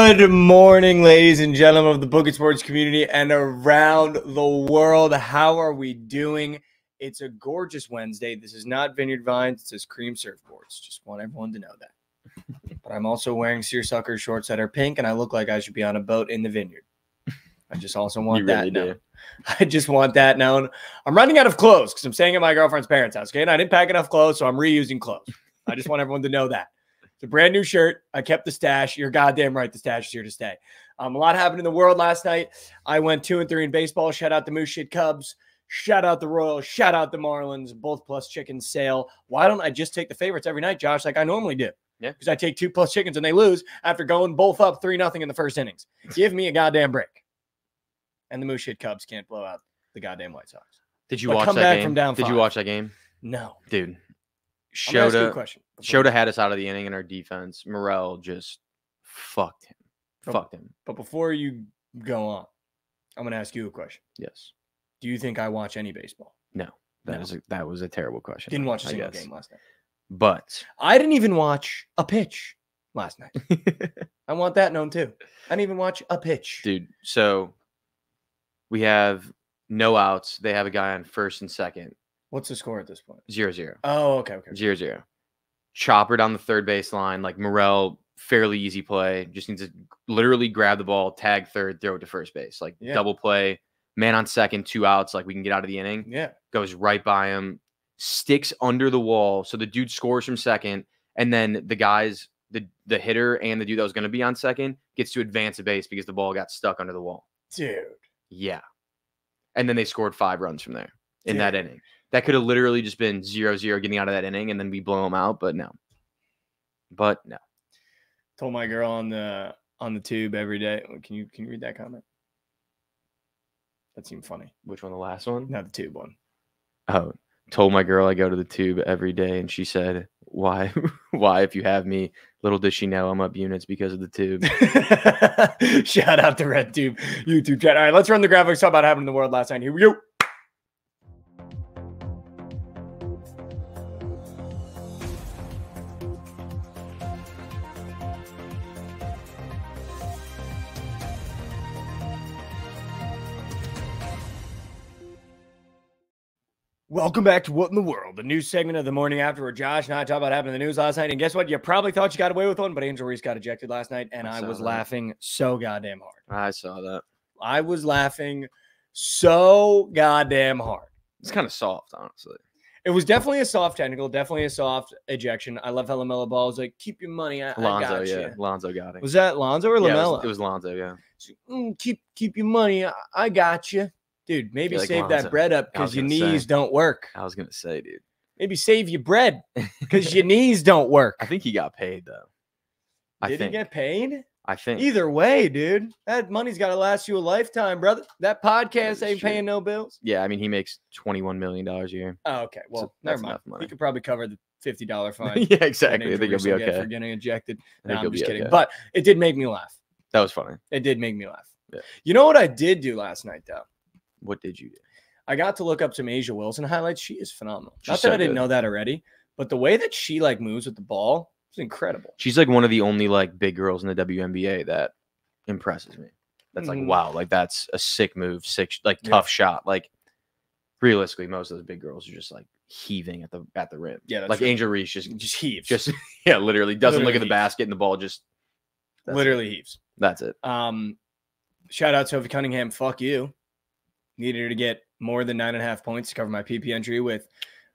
Good morning, ladies and gentlemen of the Bookit Sports community and around the world. How are we doing? It's a gorgeous Wednesday. This is not Vineyard Vines. It says Cream Surfboards. Just want everyone to know that. But I'm also wearing seersucker shorts that are pink, and I look like I should be on a boat in the vineyard. I just also want that now. I just want that now. I'm running out of clothes because I'm staying at my girlfriend's parents' house. Okay, and I didn't pack enough clothes, so I'm reusing clothes. I just want everyone to know that. It's a brand new shirt. I kept the stash. You're goddamn right. The stash is here to stay. A lot happened in the world last night. I went 2-3 in baseball. Shout out the Moose Shit Cubs. Shout out the Royals. Shout out the Marlins. Both plus chickens sail. Why don't I just take the favorites every night, Josh, like I normally do? Yeah. Because I take 2 plus chickens and they lose after going both up 3-0 in the first innings. Give me a goddamn break. And the Moose Shit Cubs can't blow out the goddamn White Sox. Did you watch that game? Did you watch that game? No. Dude. Shota had us out of the inning in our defense. Morel just fucked him. But before you go on, I'm going to ask you a question. Yes. Do you think I watch any baseball? No. That was a terrible question. Didn't watch a single game last night. But I didn't even watch a pitch last night. I want that known too. I didn't even watch a pitch. Dude, so we have no outs. They have a guy on first and second. What's the score at this point? 0-0. Oh, okay. 0-0. Chopper down the third baseline. Like Morel, fairly easy play. Just needs to literally grab the ball, tag third, throw it to first base. Like double play, man on second, 2 outs. Like we can get out of the inning. Yeah. Goes right by him, sticks under the wall. So the dude scores from second. And then the guys, the hitter and the dude that was going to be on second gets to advance a base because the ball got stuck under the wall. Dude. Yeah. And then they scored 5 runs from there in that inning. That could have literally just been 0-0 getting out of that inning, and then we blow them out. But no. Told my girl on the tube every day. Can you read that comment? That seemed funny. Which one? The last one? Not the tube one. Oh, told my girl I go to the tube every day, and she said, "Why? Why? If you have me, little does she know I'm up units because of the tube." Shout out to Red Tube YouTube chat. All right, let's run the graphics. Talk about what happened in the world last night. Here we go. Welcome back to What in the World, the news segment of the morning after where Josh and I talk about what happened in the news last night. And guess what? You probably thought you got away with one, but Angel Reese got ejected last night, and I was laughing so goddamn hard. I saw that. I was laughing so goddamn hard. It's kind of soft, honestly. It was definitely a soft technical, definitely a soft ejection. I love how LaMelo Ball was like, keep your money. I got you. Lonzo got it. Was that Lonzo or LaMelo? It was Lonzo, yeah. So, keep your money. I got you. Dude, maybe save that bread up because your knees don't work. I was going to say, dude. Maybe save your bread because your knees don't work. I think he got paid, though. Did he get paid? I think. Either way, dude. That money's got to last you a lifetime, brother. That podcast ain't paying no bills. Yeah, I mean, he makes $21 million a year. Oh, okay. Well, never mind. He could probably cover the $50 fine. Yeah, exactly. I think he'll be okay. For getting ejected. No, I'm just kidding. Okay. But it did make me laugh. That was funny. It did make me laugh. Yeah. You know what I did do last night, though? What did you do? I got to look up some Asia Wilson highlights. She is phenomenal. Not that I didn't know that already, but the way that she like moves with the ball is incredible. She's like one of the only like big girls in the WNBA that impresses me. That's like, wow, like that's a sick move, tough shot. Like realistically, most of those big girls are just like heaving at the rim. Yeah, that's like true. Angel Reese just heaves. Just literally doesn't look at the basket and the ball just literally heaves. That's it. Shout out Sophie Cunningham. Fuck you. Needed her to get more than 9.5 points to cover my PP entry with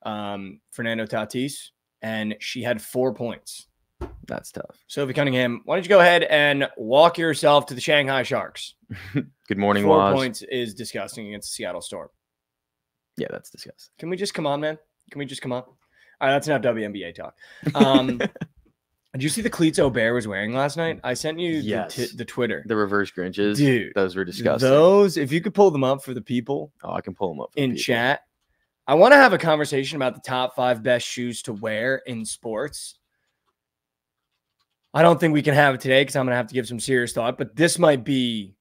Fernando Tatis, and she had 4 points. That's tough. Sophie Cunningham, why don't you go ahead and walk yourself to the Shanghai Sharks? Good morning, 4 points is disgusting against the Seattle Storm. Yeah, that's disgusting. Can we just come on, man? Can we just come on? All right, that's enough WNBA talk. Did you see the cleats O'Bear was wearing last night? I sent you the Twitter. The reverse Grinches. Dude. Those were disgusting. Those, if you could pull them up for the people. Oh, I can pull them up in chat. I want to have a conversation about the top 5 best shoes to wear in sports. I don't think we can have it today because I'm going to have to give some serious thought, but this might be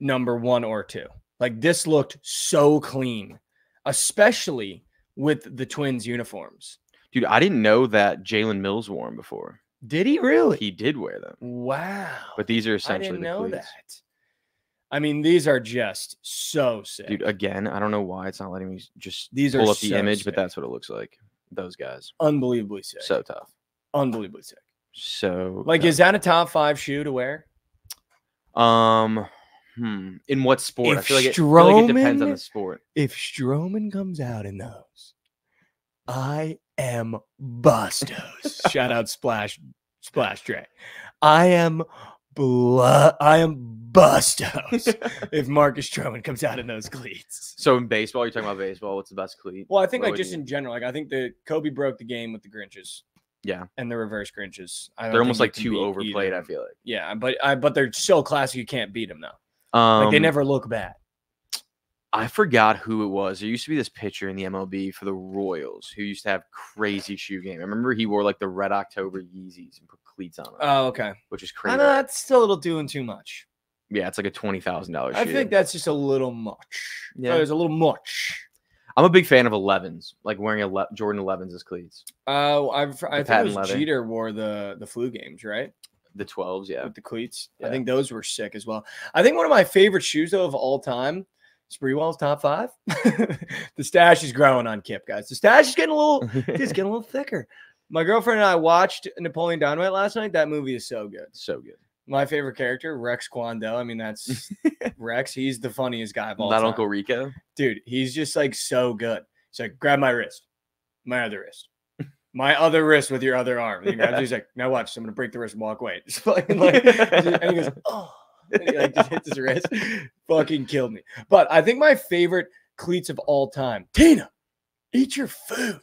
number 1 or 2. Like this looked so clean, especially with the Twins uniforms. Dude, I didn't know that Jalen Mills wore them before. Did he really? He did wear them. Wow. But these are I essentially didn't the know cleats. that. I mean, these are just so sick. Dude, again, I don't know why it's not letting me just These pull are up the so image, sick. but that's what it looks like. Those guys. Unbelievably sick. So tough. Unbelievably sick. So like, tough. is that a top 5 shoe to wear? In what sport? If I feel like it depends on Stroman- the sport. If Stroman comes out in those, I am bustos. Shout out Splash Dre. I am bustos if Marcus Stroman comes out in those cleats. So in baseball, you're talking about baseball. What's the best cleat? Well, I think What like would just you- in general, like I think that Kobe broke the game with the Grinches. Yeah. And the reverse Grinches. They're almost like too overplayed, I feel like. Yeah, but they're so classic you can't beat them though. Like they never look bad. I forgot who it was. There used to be this pitcher in the MLB for the Royals who used to have crazy shoe game. I remember he wore like the Red October Yeezys and put cleats on them. Oh, okay. Which is I crazy. know that's still a little doing too much. Yeah, it's like a $20,000 shoe. I think that's just a little much. Yeah. There's a little much. I'm a big fan of 11s, like wearing Jordan 11s as cleats. I think it patent was leather. Jeter wore the flu games, right? The 12s, yeah. With the cleats. Yeah. I think those were sick as well. I think one of my favorite shoes though of all time, Spreewell's top 5. The stash is growing on Kip, guys. The stash is getting a little thicker. My girlfriend and I watched Napoleon Dynamite last night. That movie is so good. So good. My favorite character, Rex Kwando. I mean, that's Rex. He's the funniest guy of all Not time. Uncle Rico. Dude, he's just like so good. He's like, grab my wrist, my other wrist, my other wrist with your other arm. And he's like, now watch, I'm gonna break the wrist and walk away. Just fucking like, and he goes, oh, and he like just hits his wrist. Fucking killed me. But I think my favorite cleats of all time, Tina, eat your food.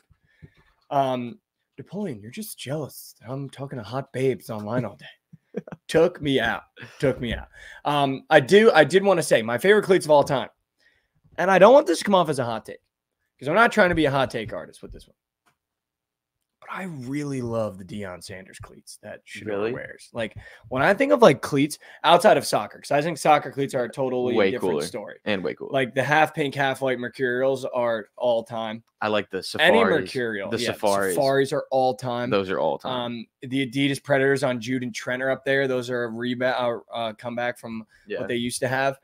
Napoleon, you're just jealous. I'm talking to hot babes online all day. Took me out. I did want to say my favorite cleats of all time. And I don't want this to come off as a hot take because I'm not trying to be a hot take artist with this one. But I really love the Deion Sanders cleats that Shador wears. Like when I think of like cleats outside of soccer, because I think soccer cleats are a totally different cooler. story. And way cooler. Like the half pink, half white Mercurials are all time. I like the Safaris. Any Mercurial. The yeah, Safaris. Safaris are all time. Those are all time. The Adidas Predators on Jude and Trent are up there. Those are a rebound, comeback from what they used to have.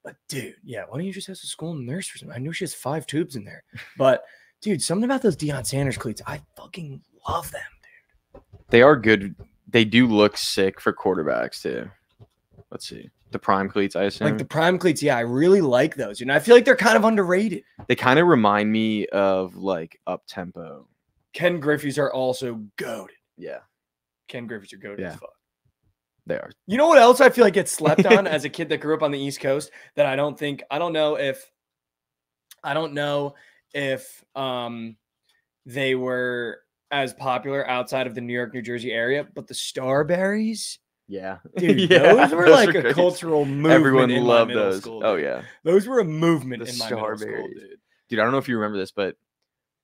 But dude, yeah, why don't you just have to school in the nurse for something? I know she has 5 tubes in there. But dude, something about those Deion Sanders cleats, I fucking love them, dude. They are good. They do look sick for quarterbacks too. Let's see. The prime cleats, I assume. Like the prime cleats, yeah, I really like those. And I feel like they're kind of underrated. They kind of remind me of like up tempo. Ken Griffey's are also goated. Yeah. Ken Griffey's are goated as fuck. They are. You know what else I feel like gets slept on as a kid that grew up on the East Coast that I don't know if they were as popular outside of the New York, New Jersey area, but the Starberries. Yeah. Dude, yeah, those were like a cultural movement. Everyone in loved my middle those. school, oh dude. yeah. Those were a movement The in my middle school, Starberries. dude. I don't know if you remember this, but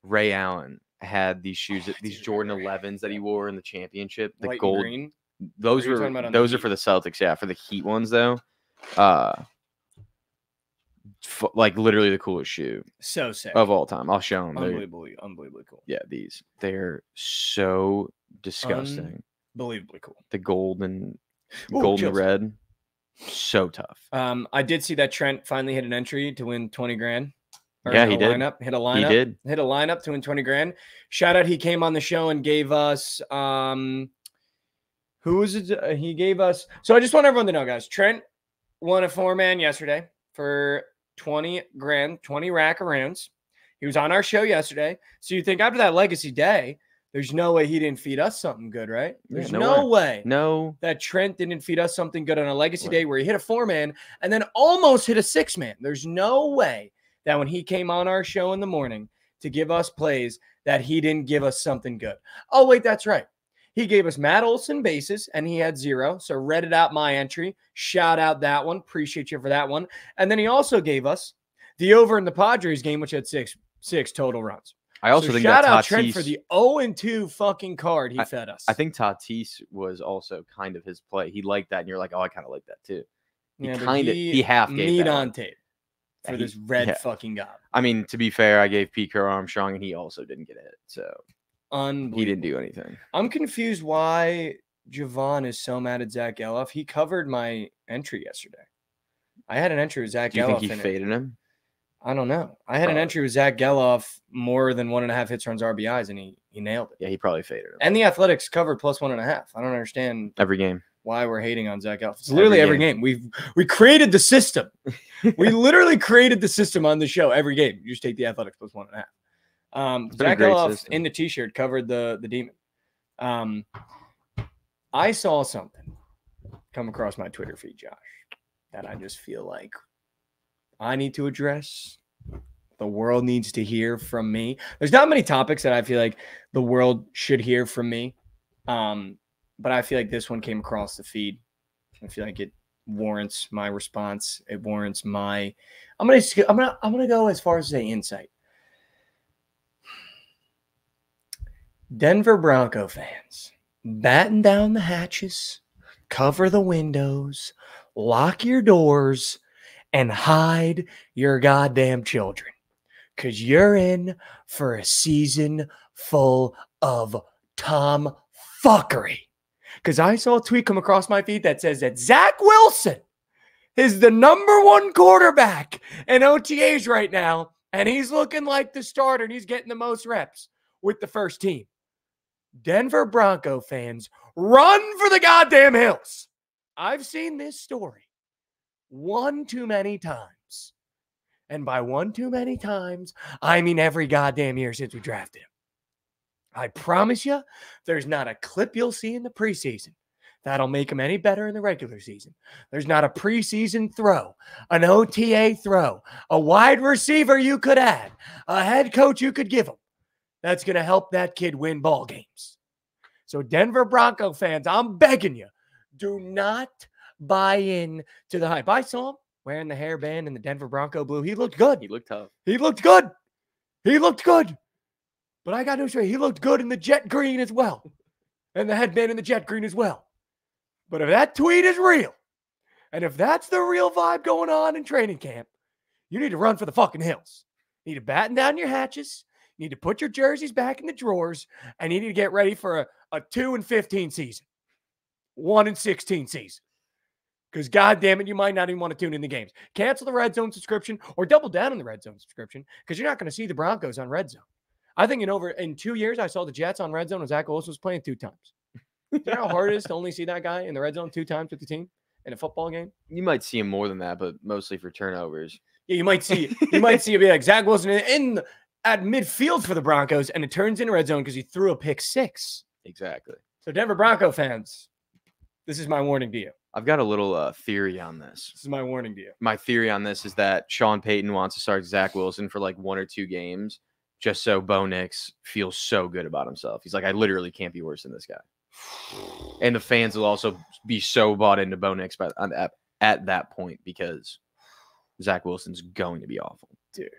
Ray Allen had these shoes, these dude, Jordan 11s that he wore in the championship. The White and gold. green. Those Or are you were talking about on the those are Heat? for the Celtics. Yeah, for the Heat ones though. Like literally the coolest shoe So sick. of all time. I'll show them. Unbelievably cool. Yeah, they're so disgusting. Unbelievably cool. The golden chills. red, so tough. I did see that Trent finally hit an entry to win 20 grand. Yeah, he did. Hit a lineup. He did. Hit a lineup to win 20 grand. Shout out, he came on the show and gave us who was it? He gave us. So I just want everyone to know, guys. Trent won a 4-man yesterday for 20 grand, 20 rack rounds. He was on our show yesterday. So you think after that legacy day, there's no way he didn't feed us something good, right? There's no way that Trent didn't feed us something good on a legacy day where he hit a 4-man and then almost hit a 6-man. There's no way that when he came on our show in the morning to give us plays that he didn't give us something good. Oh, wait, that's right. He gave us Matt Olson bases and he had 0. So read it out my entry. Shout out that one. Appreciate you for that one. And then he also gave us the over in the Padres game, which had six total runs. I also think shout that out Tatis, Trent for the 0-2 fucking card he fed us. I think Tatis was also kind of his play. He liked that, and you're like, oh, I kind of like that too. He half gave meat that on one. tape for this red fucking gob. I mean, to be fair, I gave Pete Armstrong, and he also didn't get a hit. So Unbelievable. He didn't do anything. I'm confused why Jovan is so mad at Zach Geloff. He covered my entry yesterday. I had an entry with Zach Geloff. Do you think he in faded him? I don't know. I had an entry with Zach Geloff more than 1.5 hits, runs, RBIs, and he nailed it. Yeah, he probably faded him. And the Athletics covered plus 1.5. I don't understand Every game. why we're hating on Zach Geloff. It's literally every game. We created the system. We literally created the system on the show every game. You just take the Athletics plus 1.5. Zach Geloff in the T-shirt covered the Demon. I saw something come across my Twitter feed, Josh, that I just feel like I need to address. The world needs to hear from me. There's not many topics that I feel like the world should hear from me. But I feel like this one came across the feed. I feel like it warrants my response. It warrants my I'm gonna go as far as to say insight. Denver Bronco fans, batten down the hatches, cover the windows, lock your doors, and hide your goddamn children. Because you're in for a season full of tomfuckery. Because I saw a tweet come across my feed that says that Zach Wilson is the #1 quarterback in OTAs right now, and he's looking like the starter, and he's getting the most reps with the first team. Denver Bronco fans, run for the goddamn hills. I've seen this story one too many times. And by one too many times, I mean every goddamn year since we drafted him. I promise you, there's not a clip you'll see in the preseason that'll make him any better in the regular season. There's not a preseason throw, an OTA throw, a wide receiver you could add, a head coach you could give him that's going to help that kid win ball games. So Denver Bronco fans, I'm begging you, do not buy in to the hype. I saw him wearing the hairband and the Denver Bronco blue. He looked good. He looked tough. He looked good. He looked good. But I got news for you. He looked good in the jet green as well. And the headband in the jet green as well. But if that tweet is real, and if that's the real vibe going on in training camp, you need to run for the fucking hills. You need to batten down your hatches. You need to put your jerseys back in the drawers. And you need to get ready for a 2-15 season. 1-16 season. Because, God damn it, you might not even want to tune in the games. Cancel the Red Zone subscription or double down on the Red Zone subscription because you're not going to see the Broncos on Red Zone. I think in 2 years, I saw the Jets on Red Zone and Zach Wilson was playing 2 times. Do you know how hard it is to only see that guy in the Red Zone 2 times with the team in a football game? You might see him more than that, but mostly for turnovers. Yeah, you might see it be like Zach Wilson at midfield for the Broncos, and it turns into Red Zone because he threw a pick 6. Exactly. So Denver Bronco fans, this is my warning to you. I've got a little theory on this. This is my warning to you. My theory on this is that Sean Payton wants to start Zach Wilson for like 1 or 2 games just so Bo Nix feels so good about himself. He's like, I literally can't be worse than this guy. And the fans will also be so bought into Bo Nix at that point because Zach Wilson's going to be awful. Dude.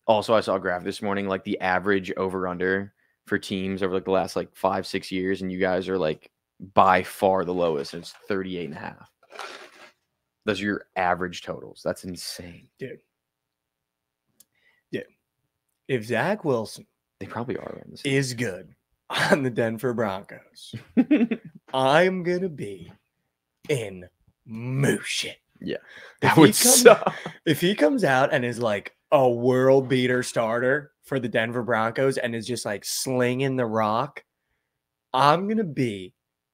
Also, I saw a graph this morning, like the average over-under for teams over like the last like 5-6 years, and you guys are like by far the lowest. And it's 38.5. Those are your average totals. That's insane. Dude. If Zach Wilson they probably are is good on the Denver Broncos, I'm going to be in moose shit. Yeah. If he comes out and is like a world beater starter for the Denver Broncos and is just like slinging the rock, I'm going to be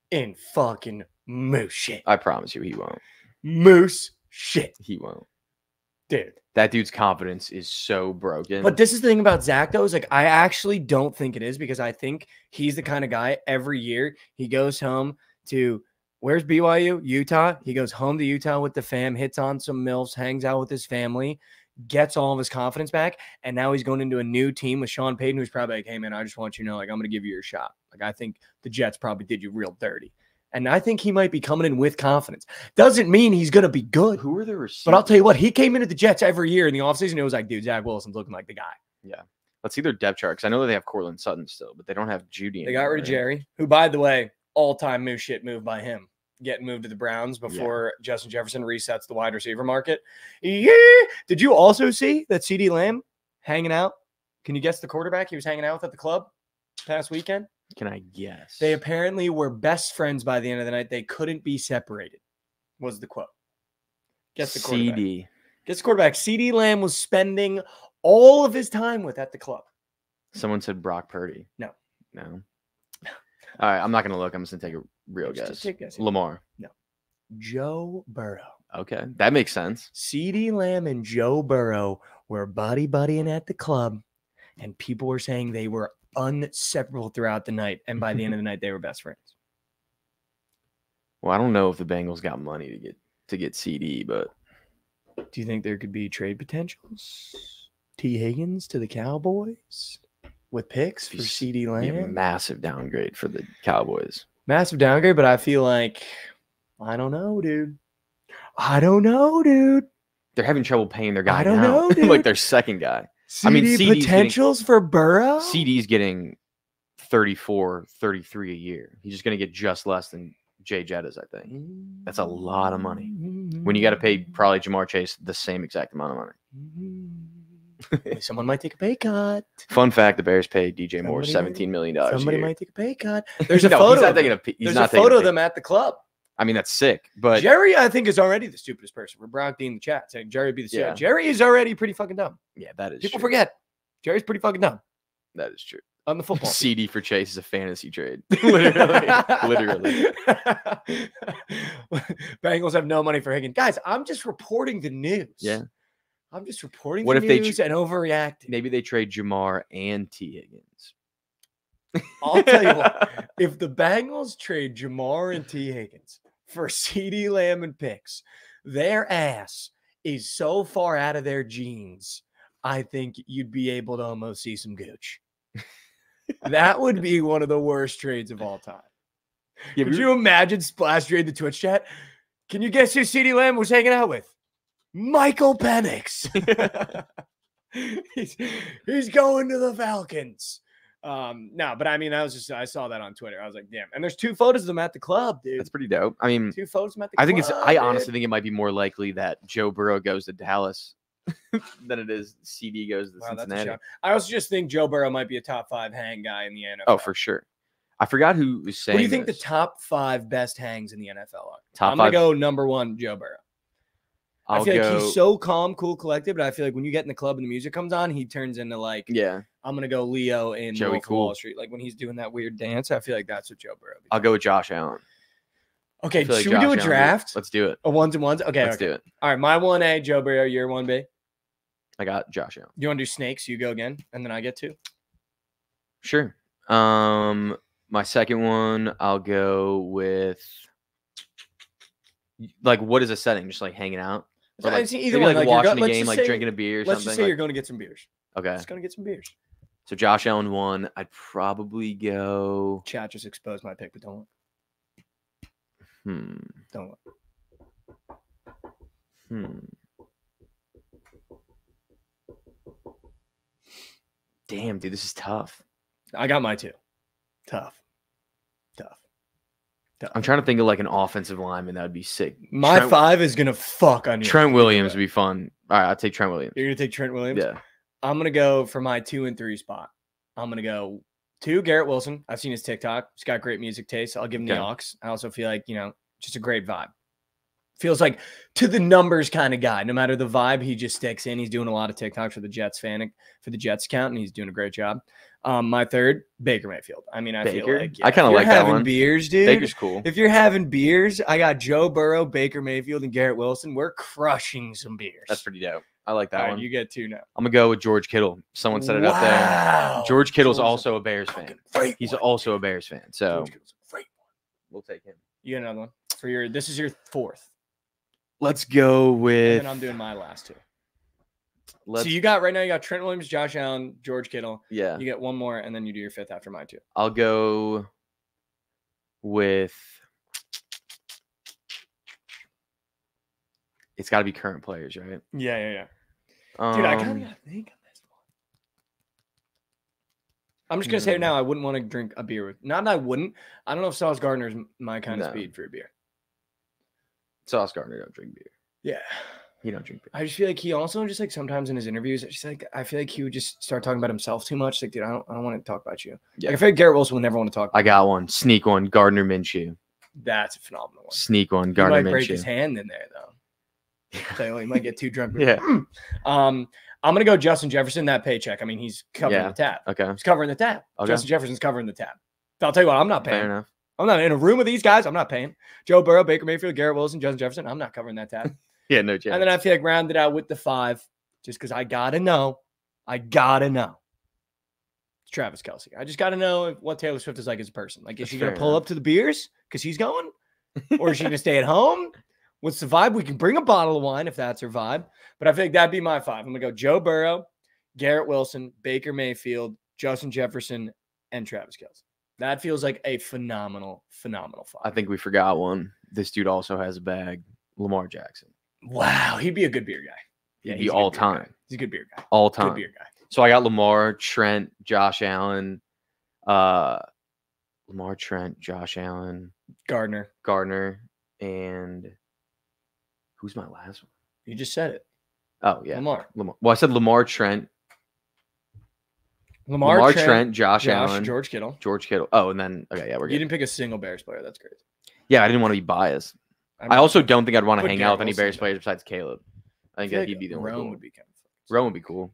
in fucking moose shit. I promise you he won't. Moose shit. He won't. Dude. That dude's confidence is so broken. But this is the thing about Zach, though, is like I actually don't think it is because I think he's the kind of guy every year he goes home to where's BYU? Utah. He goes home to Utah with the fam, hits on some MILFs, hangs out with his family, gets all of his confidence back. And now he's going into a new team with Sean Payton, who's probably like, hey, man, I just want you to know, like, I'm going to give you your shot. Like, I think the Jets probably did you real dirty. And I think he might be coming in with confidence. Doesn't mean he's going to be good. Who are the receivers? But I'll tell you what, he came into the Jets every year in the offseason. It was like, dude, Zach Wilson's looking like the guy. Yeah. Let's see their depth chart because I know that they have Cortland Sutton still, but they don't have Judy anymore. They got rid of Jerry, who, by the way, all-time move shit move by him. Getting moved to the Browns before Justin Jefferson resets the wide receiver market. Yeah. Did you also see that CeeDee Lamb hanging out, Can you guess the quarterback he was hanging out with at the club past weekend? Can I guess? They apparently were best friends by the end of the night. They couldn't be separated, was the quote. Guess the quarterback. CD. Guess the quarterback. CD Lamb was spending all of his time with at the club. Someone said Brock Purdy. No. All right, I'm not gonna look. I'm just gonna take a real guess. Just take a guess. Lamar. No. Joe Burrow. Okay, that makes sense. CD Lamb and Joe Burrow were buddying at the club, and people were saying they were inseparable throughout the night. And by the end of the night, they were best friends. Well, I don't know if the Bengals got money to get CD, but do you think there could be trade potentials? T. Higgins to the Cowboys with picks for CD Lamb? Massive downgrade for the Cowboys. Massive downgrade, but I feel like, I don't know, dude. They're having trouble paying their guy. I don't know, dude. Like their second guy. CD potentials for Burrow? CD's getting 34, 33 a year. He's just going to get just less than Jay Jettas, I think. That's a lot of money. When you got to pay probably Jamar Chase the same exact amount of money. Someone might take a pay cut. Fun fact, the Bears paid DJ Moore $17 million Somebody a year. might take a pay cut. There's a photo. He's not taking photo of them at the club. I mean, that's sick. But Jerry, I think, is already the stupidest person. We're Brock D in the chat saying Jerry would be the CEO. Yeah. Jerry is already pretty fucking dumb. Yeah, that is People true. forget. Jerry's pretty fucking dumb. That is true. On the football. CD for Chase is a fantasy trade. Literally. Bengals have no money for Higgins. Guys, I'm just reporting the news. Yeah. I'm just reporting What the if they news and overreacting. Maybe they trade Jamar and T. Higgins. I'll tell you what. If the Bengals trade Jamar and T. Higgins for CD Lamb and picks, their ass is so far out of their genes, I think you'd be able to almost see some gooch. That would be one of the worst trades of all time. Yeah, Could you imagine Splash Trade the Twitch chat? Can you guess who CD Lamb was hanging out with? Michael Penix. he's going to the Falcons. No, but I mean, I saw that on Twitter. I was like, damn. And there's 2 photos of them at the club, dude. That's pretty dope. I mean, 2 photos of them at the club. I honestly think it might be more likely that Joe Burrow goes to Dallas than it is CD goes to Cincinnati. I also just think Joe Burrow might be a top 5 hang guy in the NFL. Oh, for sure. I forgot who was saying. What do you think this. the top 5 best hangs in the NFL are? I'm going to go number 1, Joe Burrow. I feel like he's so calm, cool, collected, but I feel like when you get in the club and the music comes on, he turns into like, yeah, I'm going to go Leo in Joey Wolf of Wall Street. Like when he's doing that weird dance, I feel like that's what Joe Burrow becomes. I'll go with Josh Allen. Okay, should we do a draft? Let's do it. A ones and ones? Okay, let's do it. All right, my 1A, Joe Burrow, your 1B. I got Josh Allen. You want to do snakes? You go again, and then I get 2? Sure. My second one, I'll go with like, what is a setting? Just like hanging out? Or like, either one, like watching a game, like drinking a beer or something. Let's just say you're going to get some beers. Okay. Just going to get some beers. So Josh Allen 1. I'd probably go. Chat just exposed my pick, but don't look. Don't look. Damn, dude, this is tough. I got my 2. Tough. I'm trying to think of like an offensive lineman that would be sick. My 5 is gonna fuck on you. Trent Williams would be fun. All right, I'll take Trent Williams. You're gonna take Trent Williams? Yeah. I'm gonna go for my 2 and 3 spot. I'm gonna go 2, Garrett Wilson. I've seen his TikTok. He's got great music taste. I'll give him the aux. I also feel like, just a great vibe. Feels like to the numbers kind of guy. No matter the vibe, he just sticks in. He's doing a lot of TikToks for the Jets for the Jets account, and he's doing a great job. My 3rd, Baker Mayfield. I mean, I feel like I kind of like that one. Beers, dude. Baker's cool. If you're having beers, I got Joe Burrow, Baker Mayfield, and Garrett Wilson. We're crushing some beers. That's pretty dope. I like that one. You get 2 now. I'm gonna go with George Kittle. Someone set it up there. George Kittle's also a Bears fan. He's also a Bears fan. So George Kittle's a great one. We'll take him. You get another one for your. This is your 4th. Let's go with. And then I'm doing my last 2. So you got right now. You got Trent Williams, Josh Allen, George Kittle. Yeah. You get 1 more, and then you do your 5th after my 2. I'll go with. It's got to be current players, right? Yeah. Dude, I kind of got to think on this one. I'm just gonna say it now. I wouldn't want to drink a beer with. Not that I wouldn't. I don't know if Sauce Gardner's my kind of speed for a beer. Sauce Gardner don't drink beer. Yeah. You don't drink beer. I just feel like he also just like sometimes in his interviews, it's just like I feel like he would just start talking about himself too much. Like, dude, I don't want to talk about you. Yeah. Like, I feel like Garrett Wilson would never want to talk about I got one. Sneak one. Gardner Minshew. That's a phenomenal one. Sneak one. He Gardner might break Minshew. his hand in there though. So he might get too drunk. Yeah. I'm gonna go Justin Jefferson. That paycheck. I mean, he's covering the tab. Okay. He's covering the tab. Okay. Justin Jefferson's covering the tab. I'll tell you what, I'm not paying. Fair enough. I'm not in a room with these guys. I'm not paying. Joe Burrow, Baker Mayfield, Garrett Wilson, Justin Jefferson. I'm not covering that tab. Yeah, no chance. And then I feel like rounded out with the 5, just because I gotta know. It's Travis Kelce. I just gotta know what Taylor Swift is like as a person. Like, is she gonna pull up to the beers because he's going, or is she gonna stay at home? What's the vibe? We can bring a bottle of wine if that's her vibe. But I think that'd be my 5. I'm gonna go Joe Burrow, Garrett Wilson, Baker Mayfield, Justin Jefferson, and Travis Kelce. That feels like a phenomenal 5. I think we forgot one. This dude also has a bag. Lamar Jackson. Wow, he'd be a good beer guy. Yeah, He'd be all time. He's a good beer guy. All time. Good beer guy. So I got Lamar, Trent, Josh Allen, Lamar, Trent, Josh Allen, Gardner, and who's my last one? You just said it. Oh yeah, Lamar. Well, I said Lamar, Trent, Trent, Josh Allen, George Kittle. Oh, and then okay, yeah, we're good. You didn't pick a single Bears player. That's crazy. Yeah, I didn't want to be biased. I also don't think I'd want to hang out with any Bears players besides Caleb. I think that he'd be the only Rome cool. would be kind of fun. Rome would be cool.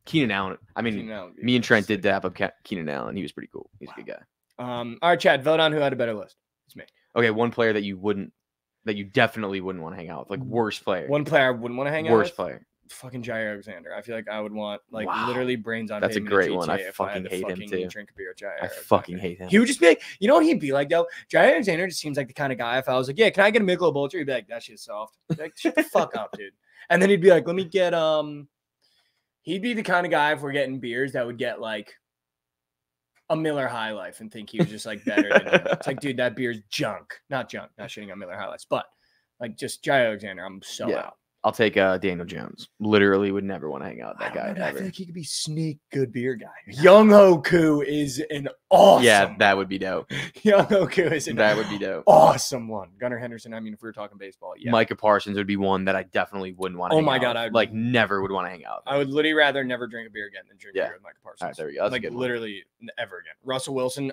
Keenan Allen. I mean, me and Trent did dap up Keenan Allen. He was pretty cool. He's a good guy. All right, Chad, vote on who had a better list. It's me. Okay, one player that you definitely wouldn't want to hang out with. Like, worst player. One player I wouldn't want to hang out with. Worst player. Fucking Jair Alexander. I feel like I would want literally brains on. That's a great one. I fucking hate him too. Drink a beer with Jair. I fucking hate him. He would just be like, you know what he'd be like though? Jair Alexander just seems like the kind of guy. If I was like, yeah, can I get a Michelob Ultra? He'd be like, that shit's soft. Like, shut the fuck up, dude. And then he'd be like, let me get He'd be the kind of guy if we're getting beers that would get like a Miller High Life and think he was just like better than him. It's like, dude, that beer's junk. Not junk. Not shitting on Miller High Lights, but like just Jair Alexander. I'm so out. I'll take Daniel Jones. Literally would never want to hang out with that guy. I feel like he could be sneak good beer guy. Young Hoku is an awesome. Yeah, that would be dope. Young Hoku is that would be dope. Awesome one. Gunnar Henderson. I mean, if we were talking baseball, yeah. Micah Parsons would be one that I definitely wouldn't want to. Oh my god, I like never would want to hang out with. I would literally rather never drink a beer again than drink beer with Micah Parsons. All right, there we go. That's like a good literally ever again. Russell Wilson.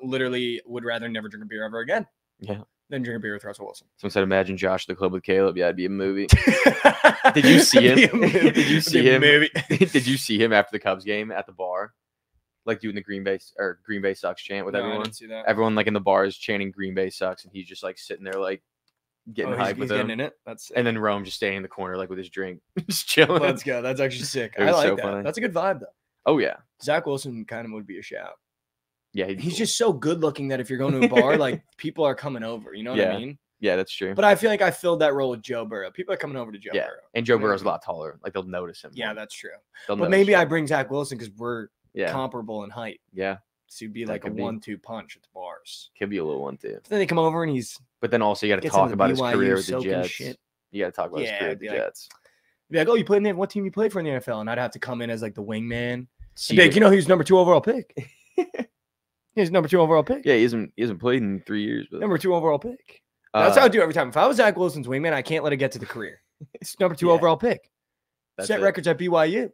Literally would rather never drink a beer ever again. Yeah. Then drink a beer with Russell Wilson. Someone said, "Imagine Josh at the club with Caleb." Yeah, it'd be a movie. Did you see him? Did you see him? Did you see him after the Cubs game at the bar, like doing the Green Bay sucks chant with everyone? I didn't see that. Everyone like in the bar is chanting Green Bay sucks, and he's just like sitting there like getting hyped with them. In it. That's sick. And then Rome just standing in the corner like with his drink, just chilling. Let's go. That's actually sick. I like that. Funny. That's a good vibe though. Oh yeah, Zach Wilson kind of would be a shout. Yeah, he's just so good looking that if you're going to a bar, like people are coming over. You know what I mean? Yeah, that's true. But I feel like I filled that role with Joe Burrow. People are coming over to Joe Burrow. And Joe Burrow's a lot taller. Like they'll notice him. Yeah, that's true. But maybe I bring Zach Wilson because we're comparable in height. Yeah. So it'd be like a 1-2 punch at the bars. Could be a little 1-2. But then they come over and he's. But then also you got to talk about his career with the Jets. Shit. You got to talk about his career with the Jets. Be like, oh, you played in the, what team you played for in the NFL? And I'd have to come in as like the wingman. Be like, you know, he was number 2 overall pick. He's number 2 overall pick. Yeah, he hasn't played in 3 years. But... Number 2 overall pick. That's how I do every time. If I was Zach Wilson's wingman, I can't let it get to the career. It's number 2 overall pick. Set records at BYU.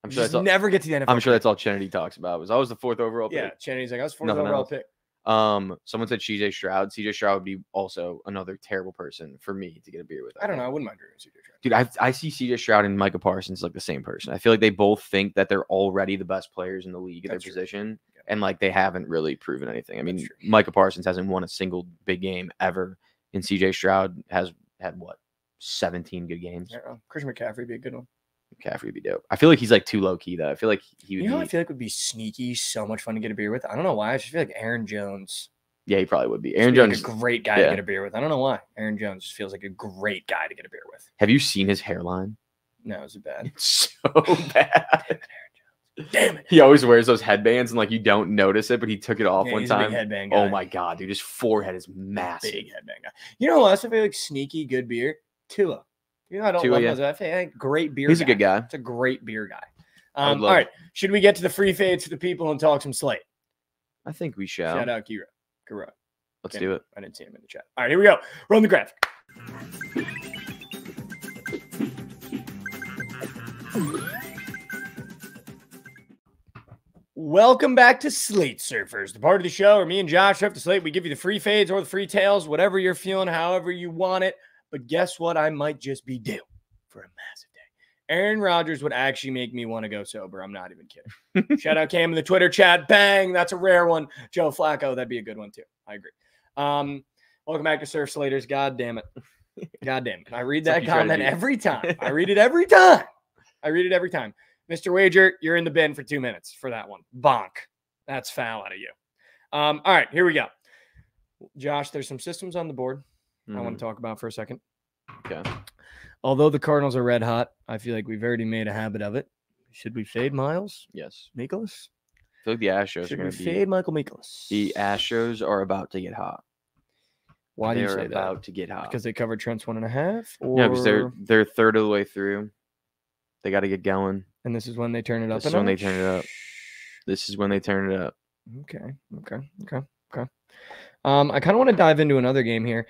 I'm sure that's never get to the NFL. I'm sure that's all Kennedy talks about. Was I was the 4th overall pick. Yeah, Kennedy's like I was 4th overall pick. Someone said CJ Stroud. CJ Stroud would be also another terrible person for me to get a beer with. I don't know. I wouldn't mind drinking CJ Stroud. Dude, I see CJ Stroud and Micah Parsons like the same person. I feel like they both think that they're already the best players in the league at their position. Yeah. And like they haven't really proven anything. I mean, Micah Parsons hasn't won a single big game ever. And CJ Stroud has had what, 17 good games. Yeah, Christian McCaffrey would be a good one. McCaffrey would be dope. I feel like he's like too low key though. I feel like he would. You know, I feel like would be sneaky, so much fun to get a beer with. I don't know why. I just feel like Aaron Jones. Yeah, he probably would be. Aaron Jones is like a great guy to get a beer with. I don't know why. Aaron Jones just feels like a great guy to get a beer with. Have you seen his hairline? No, is it bad? It's so bad. Damn it. He always wears those headbands and like you don't notice it, but he took it off one he's time. A big headband guy. Oh my god, dude, his forehead is massive. Big headband guy. You know what else I feel like sneaky good beer? Tua. You know, I don't love those. I feel like great beer. He's a good guy. It's a great beer guy. All right. Should we get to the free fades for the people and talk some slate? I think we shall. Shout out Kira. Kira. Let's do it. I didn't see him in the chat. All right, here we go. Run the graphic. Welcome back to Slate Surfers, the part of the show where me and Josh have to slate. We give you the free fades or the free tails, whatever you're feeling, however you want it. But guess what? I might just be due for a massive day. Aaron Rodgers would actually make me want to go sober. I'm not even kidding. Shout out Cam in the Twitter chat. Bang. That's a rare one. Joe Flacco. That'd be a good one too. I agree. Welcome back to Surf Slaters. God damn it. God damn it. I read that comment every time. I read it every time. Mr. Wager, you're in the bin for 2 minutes for that one. Bonk. That's foul out of you. All right, here we go. Josh, there's some systems on the board I want to talk about for a second. Okay. Although the Cardinals are red hot, I feel like we've already made a habit of it. Should we fade Miles? Yes. Mikolas? I feel like the Astros Should are going we to fade Michael Mikolas? The Astros are about to get hot. Why do you say They're that? about to get hot. Because they covered Trent's 1.5? Or... No, because they're third of the way through. They got to get going. And this is when they turn it up. This is when they turn it up. This is when they turn it up. Okay. I kind of want to dive into another game here.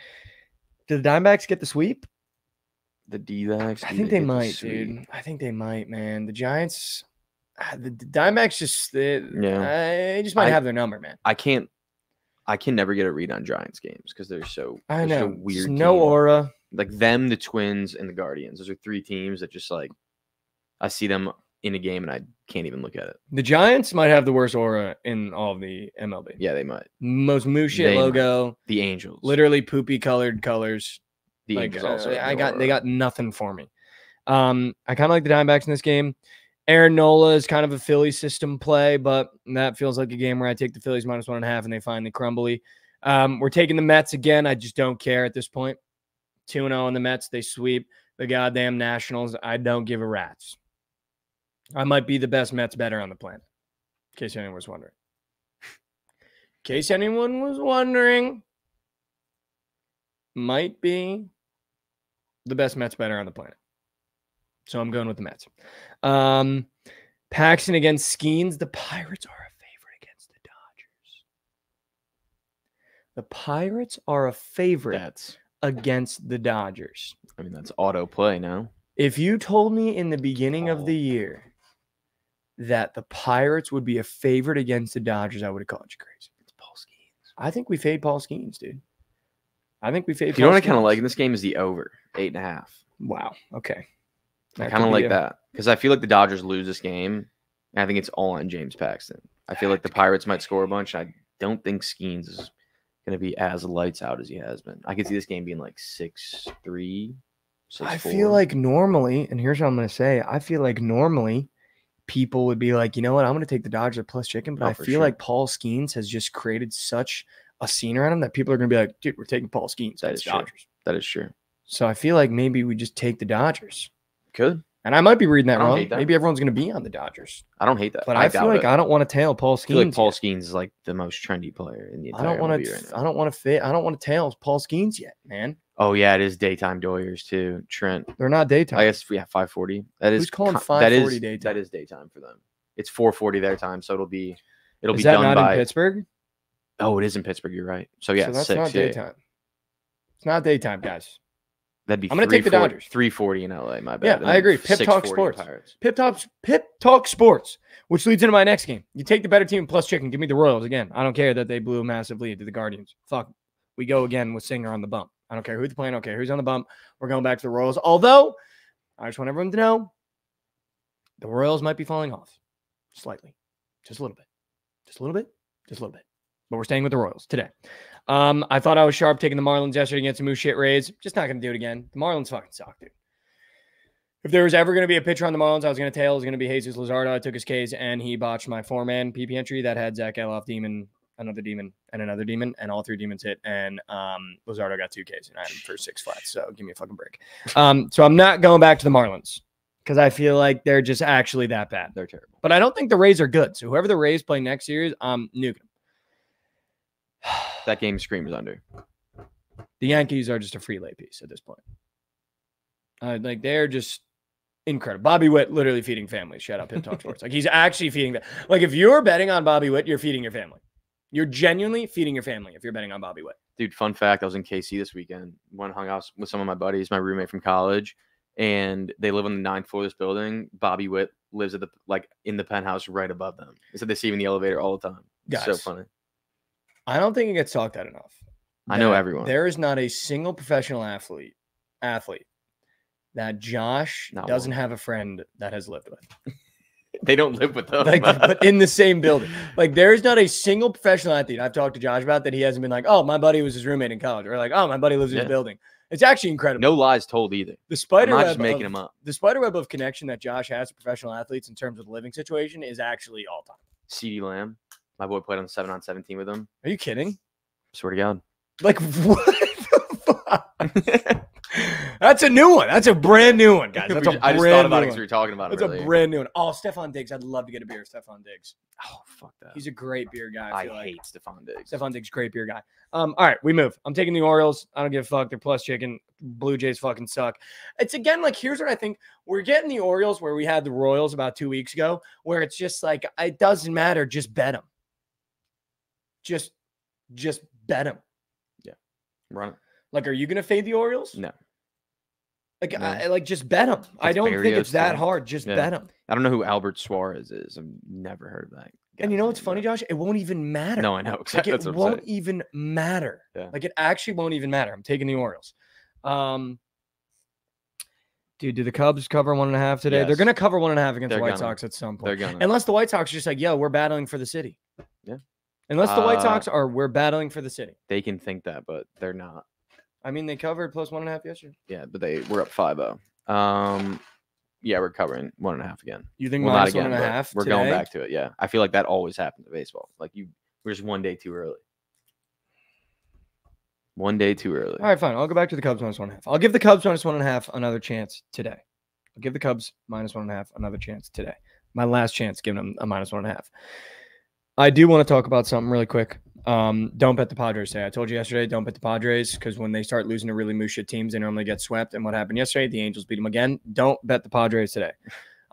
Do the Diamondbacks get the sweep? The D-backs? I think they might, dude. I think they might, man. The Giants, the Diamondbacks they just might have their number, man. I can never get a read on Giants games because they're so weird. There's no aura. Like them, the Twins, and the Guardians. Those are three teams that just like I see them in a game and I can't even look at it. The Giants might have the worst aura in all of the MLB. Yeah, they might. Most moose shit logo. The Angels. Literally poopy colored colors. The Angels also. They got nothing for me. I kind of like the Diamondbacks in this game. Aaron Nola is kind of a Philly system play, but that feels like a game where I take the Phillies -1.5 and they find the crumbly. We're taking the Mets again. I just don't care at this point. 2-0 on the Mets. They sweep the goddamn Nationals. I don't give a rat's. I might be the best Mets better on the planet, in case anyone was wondering. Might be the best Mets better on the planet. So I'm going with the Mets. Paxton against Skeens. The Pirates are a favorite against the Dodgers. The Pirates are a favorite against the Dodgers. I mean, that's auto play now. If you told me in the beginning of the year that the Pirates would be a favorite against the Dodgers, I would have called you crazy. It's Paul Skeens. I think we fade Paul Skeens, dude. You know what I kind of like in this game is the over 8.5. Wow. Okay. I kind of like that because I feel like the Dodgers lose this game. And I think it's all on James Paxton. I feel like the Pirates might score a bunch. I don't think Skeens is going to be as lights out as he has been. I could see this game being like 6-3, 6-4. I feel like normally, and here's what I'm going to say. I feel like normally people would be like, you know what? I'm going to take the Dodgers plus chicken. But I feel like Paul Skeens has just created such a scene around him that people are going to be like, dude, we're taking Paul Skeens. That is Dodgers. That is true. So I feel like maybe we just take the Dodgers. Could. And I might be reading that wrong. Maybe everyone's going to be on the Dodgers. I don't hate that. But I feel like I don't want to tail Paul Skeens. I feel like Paul Skeens is like the most trendy player in the entire MLB right now. I don't want to tail Paul Skeens yet, man. Oh yeah, it is daytime Doyers too. Trent. They're not daytime. I guess we have 5:40. That is who's calling 5:40 daytime. That is daytime for them. It's 4:40 their time, so it'll be done by in Pittsburgh. Oh, it is in Pittsburgh. You're right. So yeah, so that's 6, not daytime. It's not daytime, guys. That'd be. I'm going to take the Dodgers. 3:40 in LA. My bad. Yeah, I agree. Pip Talk Sports. Pip Talk Sports, which leads into my next game. You take the better team plus chicken. Give me the Royals again. I don't care that they blew a massive lead to the Guardians. Fuck. We go again with Singer on the bump. I don't care who's playing. I don't care who's on the bump. We're going back to the Royals. Although, I just want everyone to know the Royals might be falling off slightly. Just a little bit. Just a little bit. Just a little bit. But we're staying with the Royals today. I thought I was sharp taking the Marlins yesterday against the Moose shit Rays. Just not going to do it again. The Marlins fucking suck, dude. If there was ever going to be a pitcher on the Marlins I was going to tail, it was going to be Jesus Luzardo. I took his Ks, and he botched my 4-man PP entry that had Zach Geloff, Demon, another Demon, and another Demon, and all 3 Demons hit, and Luzardo got 2 Ks, and I had him for 6 flats, so give me a fucking break. So I'm not going back to the Marlins because I feel like they're just actually that bad. They're terrible. But I don't think the Rays are good, so whoever the Rays play next series, I'm nuking them. That game screams under. The Yankees are just a free lay piece at this point. Like they're just incredible. Bobby Witt literally feeding families. Shout out Pip Talk Sports. Like he's actually feeding. Like if you're betting on Bobby Witt, you're feeding your family. You're genuinely feeding your family if you're betting on Bobby Witt. Dude, fun fact: I was in KC this weekend. Hung out with some of my buddies, my roommate from college, and they live on the 9th floor of this building. Bobby Witt lives at in the penthouse right above them. They said they see him in the elevator all the time. It's so Guys, funny. I don't think it gets talked about enough. I know everyone. There is not a single professional athlete that Josh doesn't have a friend that has lived with. They don't live with them. But in the same building. Like, there is not a single professional athlete I've talked to Josh about that he hasn't been like, oh, my buddy was his roommate in college. Or like, oh, my buddy lives in his building. It's actually incredible. No lies told either. The spiderweb, I'm not just making them up. The spiderweb of connection that Josh has to professional athletes in terms of the living situation is actually all time. CeeDee Lamb, my boy played on the 7-on-7 team with him. Are you kidding? Swear to God. Like, what the fuck? That's a new one. That's a brand new one, guys. That's I just thought about it because we were talking about it. That's a brand new one. Oh, Stephon Diggs. I'd love to get a beer, Stephon Diggs. Oh, fuck that. He's a great beer guy. I hate Stephon Diggs. Stephon Diggs, great beer guy. All right, we move. I'm taking the Orioles. I don't give a fuck. They're plus chicken. Blue Jays fucking suck. It's again like, here's what I think. We're getting the Orioles where we had the Royals about 2 weeks ago, where it's just like, it doesn't matter. Just bet them. Just bet them. Yeah. Run it. Like, are you going to fade the Orioles? No. Like, just bet them. I don't think it's that hard. Just bet them. I don't know who Albert Suarez is. I've never heard of that. And you know what's funny, Josh? It won't even matter. No, I know. Like, it won't even matter. Yeah. Like, it actually won't even matter. I'm taking the Orioles. Dude, do the Cubs cover 1.5 today? Yes. They're going to cover 1.5 against the White Sox at some point. Unless the White Sox are just like, yo, we're battling for the city. Yeah. Unless the White Sox are, we're battling for the city. They can think that, but they're not. I mean, they covered plus 1.5 yesterday. Yeah, but we're up 5-0. Yeah, we're covering 1.5 again. You think minus 1.5? We're going back to it. Yeah, I feel like that always happens in baseball. Like we're just 1 day too early. 1 day too early. All right, fine. I'll go back to the Cubs minus 1.5. I'll give the Cubs minus 1.5 another chance today. I'll give the Cubs minus 1.5 another chance today. My last chance giving them a minus 1.5. I do want to talk about something really quick. Don't bet the Padres today. I told you yesterday, don't bet the Padres because when they start losing to really moose shit teams, they normally get swept. And what happened yesterday? The Angels beat them again. Don't bet the Padres today.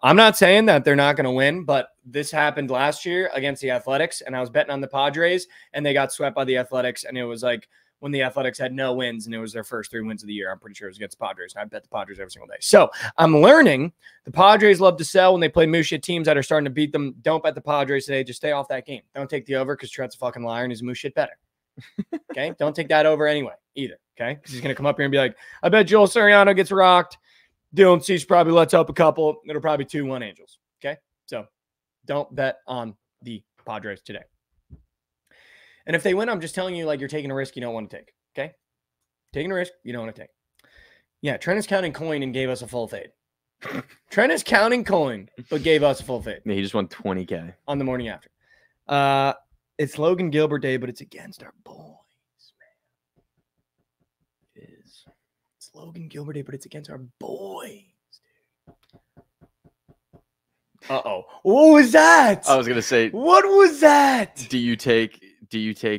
I'm not saying that they're not going to win, but this happened last year against the Athletics, and I was betting on the Padres, and they got swept by the Athletics, and it was like when the Athletics had no wins, and it was their first 3 wins of the year. I'm pretty sure it was against the Padres, and I bet the Padres every single day. So I'm learning the Padres love to sell when they play moose shit teams that are starting to beat them. Don't bet the Padres today. Just stay off that game. Don't take the over because Trent's a fucking liar and he's moose shit better. Okay? Don't take that over anyway either. Okay? Because he's going to come up here and be like, I bet Joel Soriano gets rocked. Dylan Cease probably lets up a couple. It'll probably 2-1 Angels. Okay? So don't bet on the Padres today. And if they win, I'm just telling you, like, you're taking a risk you don't want to take. Okay? Taking a risk you don't want to take. Yeah, Trent is counting coin and gave us a full fade. Trent is counting coin, but gave us a full fade. Yeah, he just won $20K on the morning after. It's Logan Gilbert Day, but it's against our boys, man. It is. It's Logan Gilbert Day, but it's against our boys, dude. Uh-oh. What was that? I was going to say. What was that? Do you take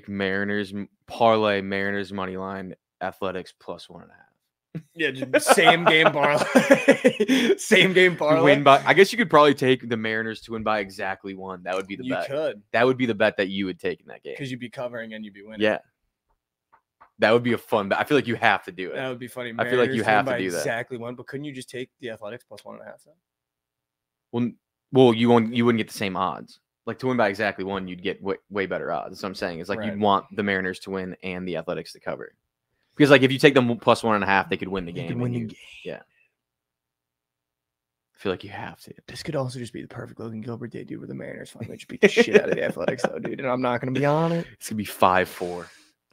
Mariners parlay Mariners money line Athletics plus 1.5? Yeah, just same game parlay. Same game parlay. Win by. I guess you could probably take the Mariners to win by exactly 1. That would be the bet. You could. That would be the bet that you would take in that game. Because you'd be covering and you'd be winning. Yeah. That would be a fun bet. I feel like you have to do it. That would be funny. I feel like you have to do that. Exactly 1, but couldn't you just take the Athletics plus 1.5 then? then? Well, you wouldn't get the same odds. Like to win by exactly 1, you'd get way better odds. That's what I'm saying. It's like you'd want the Mariners to win and the Athletics to cover. Because like if you take them plus 1.5, they could win the game. They could win the game. Yeah. I feel like you have to. This could also just be the perfect Logan Gilbert Day, dude, where the Mariners finally just beat the shit out of the Athletics, though, dude. And I'm not going to be on it. It's going to be 5-4.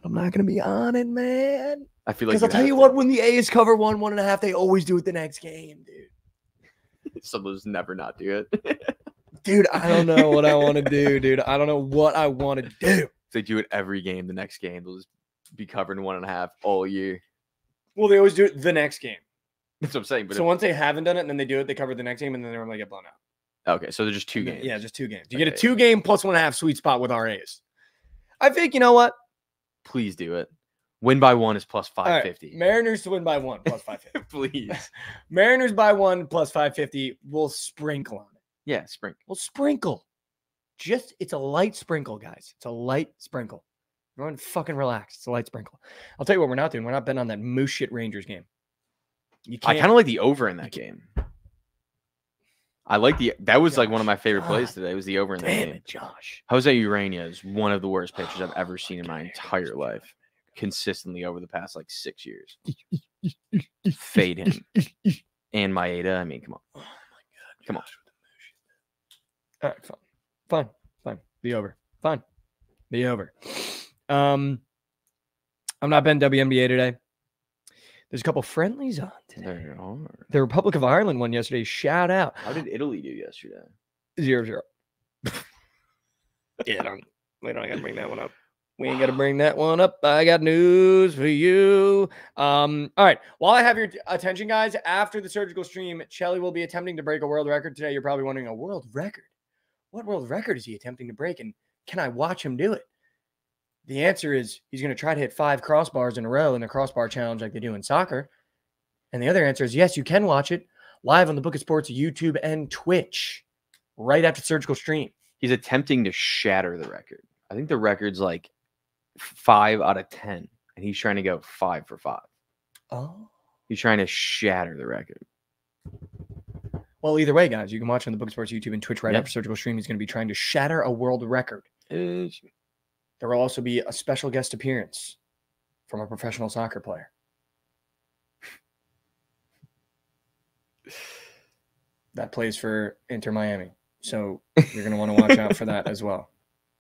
I'm not going to be on it, man. I feel like because I'll tell you what, when the A's cover 1.5, they always do it the next game, dude. Some of those never not do it. Dude, I don't know what I want to do, dude. I don't know what I want to do. If they do it every game, the next game, they'll just be covering 1.5 all year. Well, they always do it the next game. That's what I'm saying. But so once they haven't done it, and then they do it, they cover the next game, and then they normally get blown out. Okay, so they're just 2 games. Yeah, just 2 games. You get a 2-game plus 1.5 sweet spot with our A's. I think, you know what? Please do it. Win by 1 is plus 550. Right. Mariners to win by 1 plus 550. Please. Mariners by 1 plus 550. We'll sprinkle on it. Yeah, sprinkle. We'll sprinkle. It's a light sprinkle, guys. It's a light sprinkle. Everyone fucking relax. It's a light sprinkle. I'll tell you what we're not doing. We're not betting on that moose shit Rangers game. I kind of like the over in that game. I like that was like one of my favorite plays today. Was the over in that game. It, Josh. Jose Urania is one of the worst pitchers I've ever seen in my entire life. Consistently over the past like 6 years. Fade him. And Maeda. I mean, come on. Oh my God. Come on. All right, fine. The over. Fine. The over. I'm not betting WNBA today. There's a couple friendlies on today. There are. The Republic of Ireland won yesterday. Shout out. How did Italy do yesterday? 0-0. Yeah, we don't got to bring that one up. We ain't got to bring that one up. I got news for you. All right. While I have your attention, guys, after the surgical stream, Chelly will be attempting to break a world record today. You're probably wondering, a world record? What world record is he attempting to break? And can I watch him do it? The answer is he's going to try to hit 5 crossbars in a row in the crossbar challenge like they do in soccer. And the other answer is yes, you can watch it live on the Bookit Sports YouTube and Twitch right after the surgical stream. He's attempting to shatter the record. I think the record's like 5 out of 10, and he's trying to go 5 for 5. Oh. He's trying to shatter the record. Well, either way, guys, you can watch on the Bookit Sports YouTube and Twitch right after surgical stream. He's going to be trying to shatter a world record. There will also be a special guest appearance from a professional soccer player. That plays for Inter Miami. So you're going to want to watch out for that as well.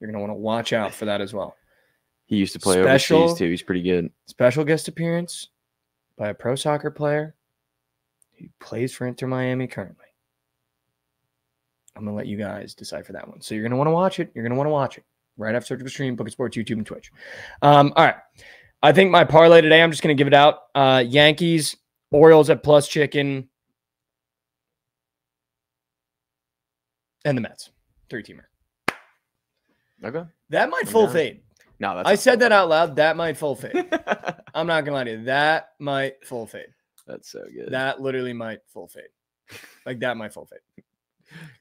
You're going to want to watch out for that as well. He used to play overseas too. He's pretty good. Special guest appearance by a pro soccer player who plays for Inter Miami currently. I'm going to let you guys decide for that one. So you're going to want to watch it. You're going to want to watch it right after surgical stream, Bookit Sports, YouTube, and Twitch. All right. I think my parlay today, I'm just going to give it out. Yankees, Orioles at plus chicken, and the Mets. 3-teamer. Okay. That might full fade. No, that's I said that out loud. That might full fade. I'm not going to lie to you. That might full fade. That's so good. That literally might full fade. Like, that might full fade.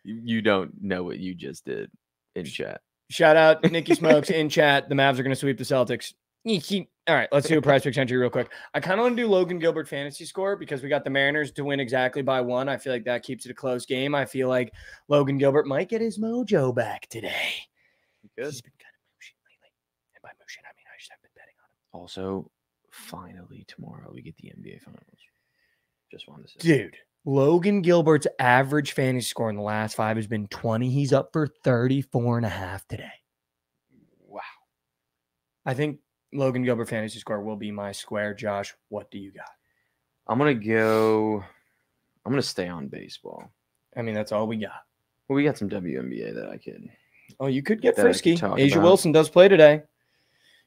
You don't know what you just did in chat. Shout out Nikki Smokes in chat. The Mavs are going to sweep the Celtics. All right, let's do a prize pick entry real quick. I kind of want to do Logan Gilbert fantasy score because we got the Mariners to win exactly by 1. I feel like that keeps it a close game. I feel like Logan Gilbert might get his mojo back today. Good. He's been kind of motion lately. And by motion, I mean I just have been betting on him. Also, finally, tomorrow we get the NBA Finals. Just wanted to say. Dude, Logan Gilbert's average fantasy score in the last 5 has been 20. He's up for 34.5 today. Wow. I think Logan Gilbert fantasy score will be my square. Josh, what do you got? I'm going to stay on baseball. I mean, that's all we got. Well, we got some WNBA that I could. Oh, you could get frisky. Asia Wilson does play today.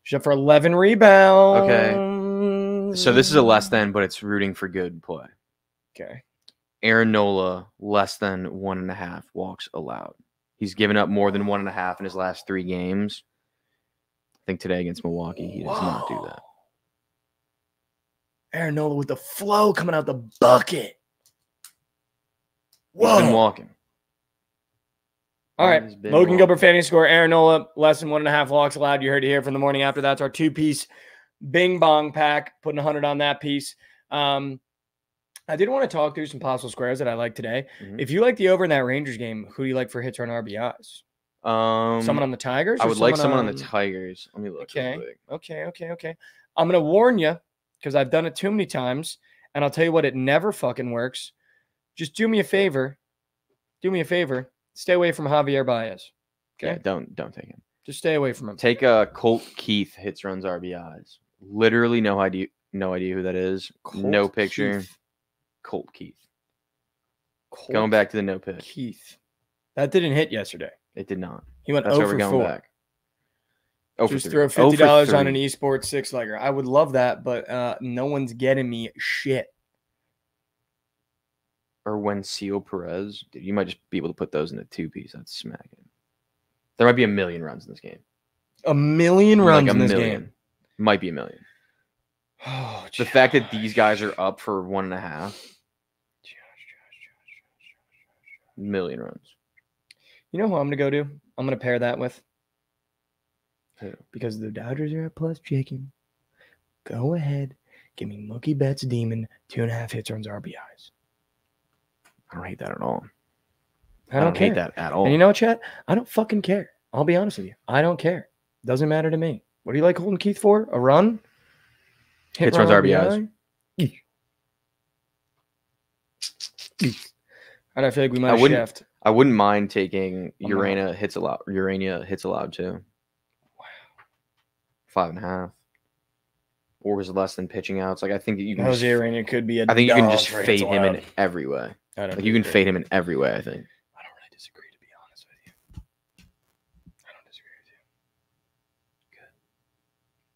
She's up for 11 rebounds. Okay. So this is a less than, but it's rooting for good play. Okay. Aaron Nola, less than 1.5 walks allowed. He's given up more than 1.5 in his last 3 games. I think today against Milwaukee, he does not do that. Aaron Nola with the flow coming out the bucket. Whoa. He's been walking. All right. Logan Gilbert fantasy score. Aaron Nola, less than 1.5 walks allowed. You heard it here from the morning after. That's our 2-piece Bing Bong pack. Putting 100 on that piece. I did want to talk through some possible squares that I like today. Mm-hmm. If you like the over in that Rangers game, who do you like for hits or RBIs? Someone on the Tigers? I would like someone on the Tigers. Let me look. Okay. I'm going to warn you because I've done it too many times, and I'll tell you what, it never fucking works. Just do me a favor. Stay away from Javier Baez. Okay? Yeah, don't take him. Just stay away from him. Take Colt Keith hits, runs, RBIs. Literally no idea who that is. No picture. Keith. Colt Keith. Going back to the no pick. Keith. That didn't hit yesterday. It did not. He went 0 for 4. Back. Just throw $50 on an esports 6-legger. I would love that, but no one's getting me shit. Or Wencio Perez. Dude, you might just be able to put those in a 2-piece. That's smacking. There might be 1 million runs in this game. 1 million runs in this game. Might be 1 million. Oh, the fact that these guys are up for 1.5 million runs. You know who I'm going to go to? I'm going to pair that with. Because the Dodgers are at plus chicken. Go ahead. Give me Mookie Betts Demon, 2.5 hits, runs, RBIs. I don't hate that at all. I don't hate that at all. And you know what, chat? I don't fucking care. I'll be honest with you. I don't care. Doesn't matter to me. What do you like Holden Keith for? A run? Hits, runs, RBIs. And I feel like we might have shaft. I wouldn't mind taking Urania hits allowed too. Wow. 5.5. Or was less than pitching outs. Like I think you can. Jose Urania could be a. I think you can just fade him in every way. Like you can fade him in every way. I think. I don't really disagree, to be honest with you. I don't disagree with you.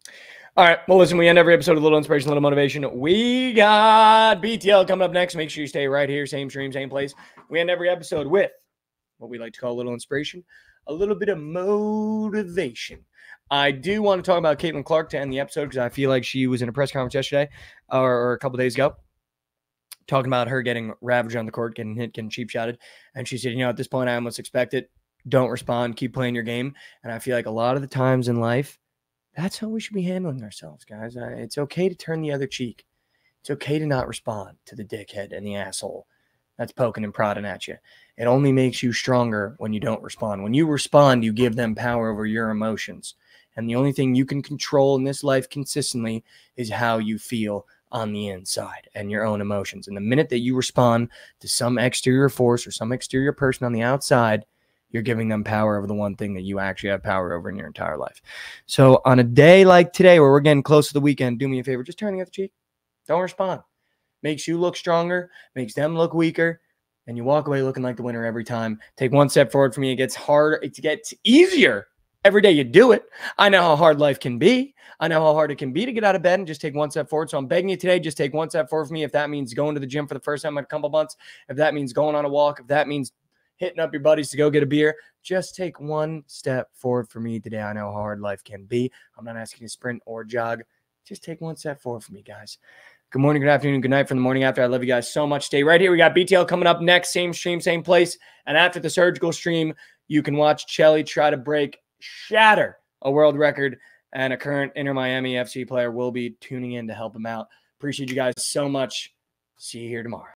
Good. All right. Well, listen, we end every episode with a little inspiration, a little motivation. We got BTL coming up next. Make sure you stay right here. Same stream, same place. We end every episode with what we like to call a little inspiration, a little bit of motivation. I do want to talk about Caitlin Clark to end the episode because I feel like she was in a press conference yesterday or a couple days ago talking about her getting ravaged on the court, getting hit, getting cheap shotted. And she said, at this point, I almost expect it. Don't respond. Keep playing your game. And I feel like a lot of the times in life, that's how we should be handling ourselves, guys. It's okay to turn the other cheek. It's okay to not respond to the dickhead and the asshole that's poking and prodding at you. It only makes you stronger when you don't respond. When you respond, you give them power over your emotions. And the only thing you can control in this life consistently is how you feel on the inside and your own emotions. And the minute that you respond to some exterior force or some exterior person on the outside, you're giving them power over the one thing that you actually have power over in your entire life. So on a day like today where we're getting close to the weekend, do me a favor, just turn the other cheek. Don't respond. Makes you look stronger, makes them look weaker, and you walk away looking like the winner every time. Take one step forward for me. It gets harder. It gets easier every day you do it. I know how hard life can be. I know how hard it can be to get out of bed and just take one step forward. So I'm begging you today, just take one step forward for me. If that means going to the gym for the first time in a couple months, if that means going on a walk, if that means hitting up your buddies to go get a beer, just take one step forward for me today. I know how hard life can be. I'm not asking you to sprint or jog. Just take one step forward for me, guys. Good morning, good afternoon, good night from the morning after. I love you guys so much. Stay right here. We got BTL coming up next. Same stream, same place. And after the surgical stream, you can watch Chelly try to shatter a world record, and a current Inter Miami FC player will be tuning in to help him out. Appreciate you guys so much. See you here tomorrow.